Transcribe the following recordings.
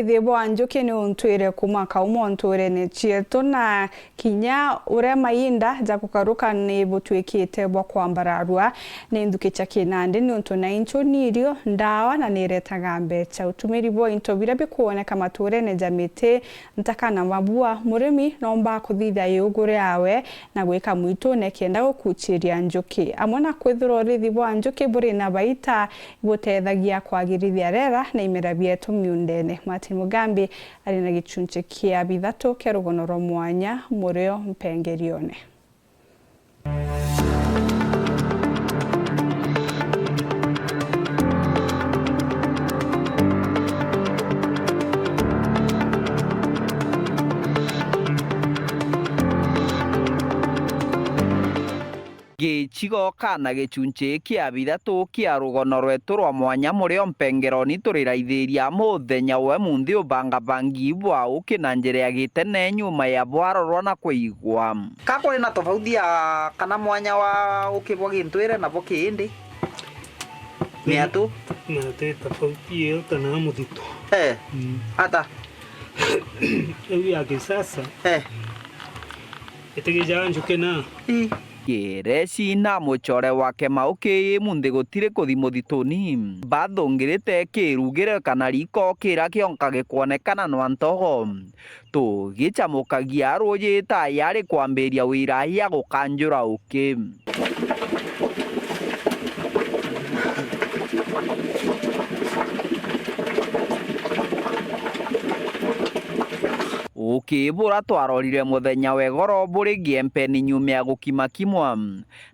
Thebo anjoke ni untwire kuma kauma untwire ni chieto na kinya ure mainda za kukaruka ni butwikite bwa kwambararua ni ndukicha kinande ni untu na incho nirio ndawa na niretaga mbecha utumiri bo into birabe kuoneka mature ne jamite ntakana mabua murimi nomba kuthitha yugure awe na gwika mwito ne kenda gukuchiria njoke amona kwithiro rithibo anjoke buri na baita gutethagia kwagirithia rera na imera bietu miundene Mugambi arina gichunche kia bithato kia rugono rwa mwanya murio mpengerione. Gichigo kana gichunche kia bithatu kia rugono rwetu rwa mwanya murio mpengeroni turiraithiria muthenya we munthi ubanga bangi bwa ukina njere ya gitene nyuma ya bwarorwa na kuigwa kako ina tofauti ya kana mwanya wa ukibwa gintwire na bo kindi miatu na te tofauti yo kana muthito hata ya kisasa etegeja njuke na Kireci na muchore wake mauki munthi gutire kuthi muthituni bathungirite kirugire kana riko kira kionka gikuonekana no antogo tu gichamukagia ruji ta yari kwambiria wira ya gukanjura uki ukibura twarorire muthenya wegoro buri giempeni nyume ya gukimakimwa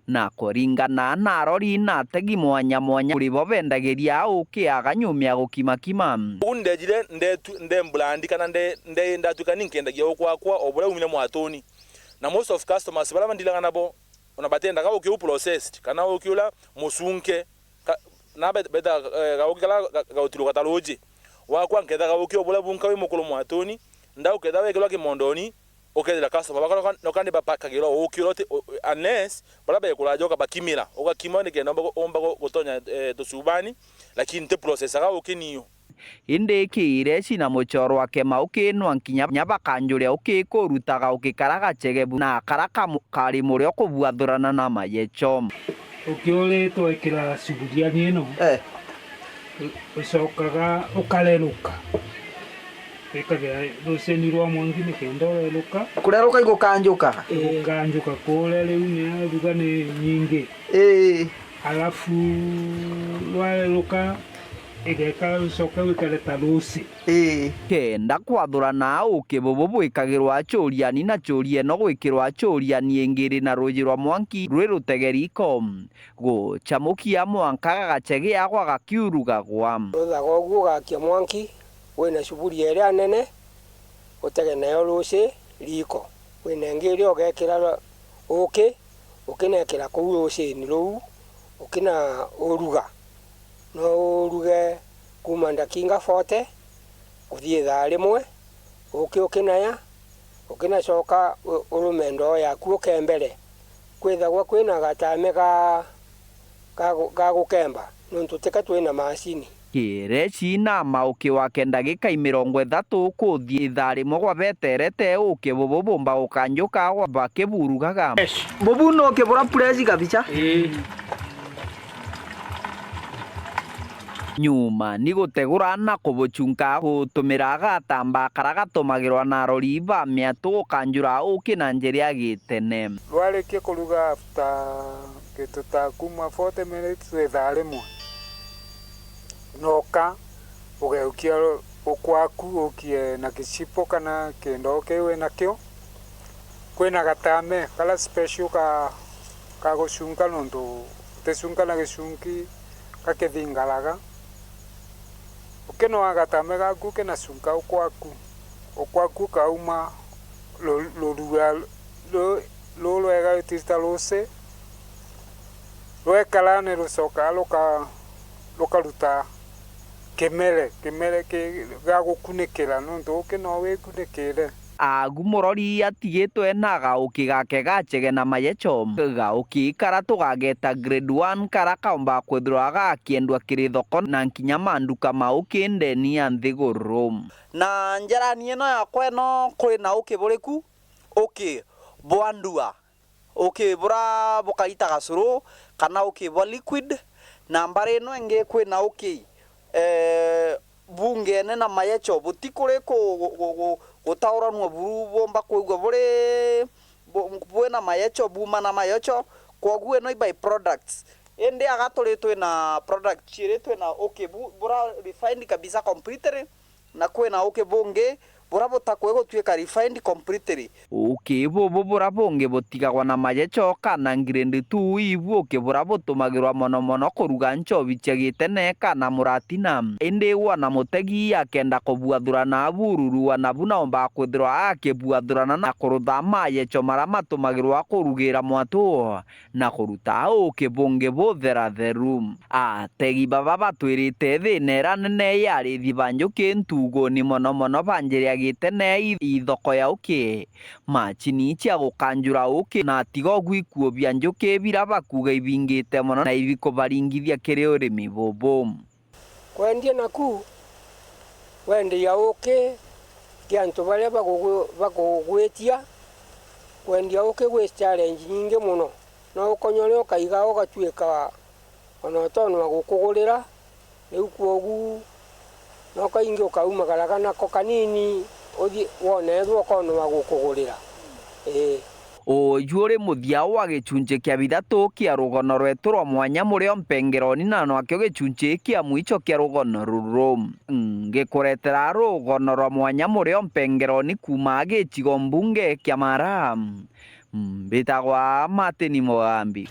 na kuringana na arori na tegi mwanya kuri bo bendagiria ukiaga nyume ya gukimakima undejire nde mblandi kana nde ndatuka ninkendagia okwakwa obura umine mwatoni na most of customers bala bandilanga nabo ona batenda ga ukiu processed kana ukiula musunke na beta ga ukala ga utuluka taloji wakwa nkeda ga ukiu obura bunka we mukulu mwatoni ndau keda wekelo kimondoni okedela customer bakora nokandi bapakagiro okirote unless balaba ekulajoka bakimira okakimone kenda omba gotonya tosubani lakini te process ga okiniyo inde kire sina muchoro wake mauki nwankinya nyabakanjure ukikurutaga ukikaraga chegebu na karaka kari murio kubuathurana na mayecho ukiole twekira suburia nieno usokaga ukaleruka ekaga ruseni rwa mwangi ni kenda reluka kureruka igukanjuka kanjuka kule riu ni ruga ni nyingi alafu rwareruka igeka usoka wikareta rusi kenda kwathurana ukibubu ikagirwa achuriani na churie no gwikirwa achuriani ingiri na ruji rwa mwanki rwirutegeriko guchamukia mwanka gachege agwa gakiuruga gwa ruthaga uguo gakia mwanki wena suburia ria nene utege nayo ruci riko wena ngiri ogekira ukinekira ku ruci ni ru ukina uruga no uruge kuma ndakinga 40 kuthie thaa rimwe ukinaya ukinacoka urumendo yaku ukembere kwithagwa kwina gatame ga gukemba nuntu tika twina macini kireci na mauki wake ndagika 30 kuthie thaa rimwe gwa beterete ukibubu bomba ukanjuka gwa bakiburugaga bubu no kibura presi kabisa nyuma ni gutegura na kubuchunka gutumira gatamba karagatumagirwa na rori ba miatu kanjura ukina njeri agitene rwarikie kuruga after gituta kuma 40 minutes thaa rimwe noka ugeukia ukwaku ukie na gicipo kana kendo kiwe nakio kwina gatame kala special ka gucunga nundu tecunga na gicungi kakithingalaga ukino agatame gaku kina cunga ukwaku kauma lorua lo lwega tista lose lwekala ne rusoka lokaruta kemere ke gagukunikira nundu ukino wikunikire agumorori atigitwe na gauki gake gachege na mayecho gauki kara tugageta grade 1 kara kaomba kwithirwa gakiendwa kiri thoko na nkinya manduka mauki ndeni ya nthiguru na njarani ino yakwa ino kuri na uki buriku uki bwandua uki bura bukaita gasuru kana uki bwa liquid na mbare ino ingi kwi na uki bunge na mayecho butikure ko gutauranwa buru bomba kuigwa buri na mayecho buma na mayecho koguo no by products ende agaturitwe na product chiritwe na okay bura refined kabisa completely na kwena okay bunge bura butakwe gutwika refined completely okay bura bunge butigagwa na mayecho kana grade 2 ibu okay bura butumagirwa mono kuruga nchobi chegitene kana muratina ende wana mutegi akenda kubuathurana abururu na buna omba kwithirwa akibuathurana na kurutha mayecho mara matumagirwa kurugira mwatu na kuruta okay bunge buthera the room ategi baba batwirite thinera nene yari thibanjuki ntugo ni mono banjiria gitene ithoko ya uki machini cia gukanjura uki na tigo gwikuo bia njuki bira bakuga ibingite mono na ibiko baringithia kiri urimi bobo kwendia naku wendia uki kiantu baria bagugwetia kwendia uki gwe challenge nyingi muno no ukonyore ukaiga ugatuika ona tono agukugurira riu kwogu no kaingi ukaumagara kana ko kanini uthi wone thoko no agukugurira Oyure muthia wa gicunje kia bithatu kia rugono rwetu rwa mwanya murio mpengeroni na no akio gicunje kia mwicho kia rugono ruru ngikuretera rugono rwa mwanya murio mpengeroni kuma gicigo mbunge kia Mara bitagwa Martin Mugambi.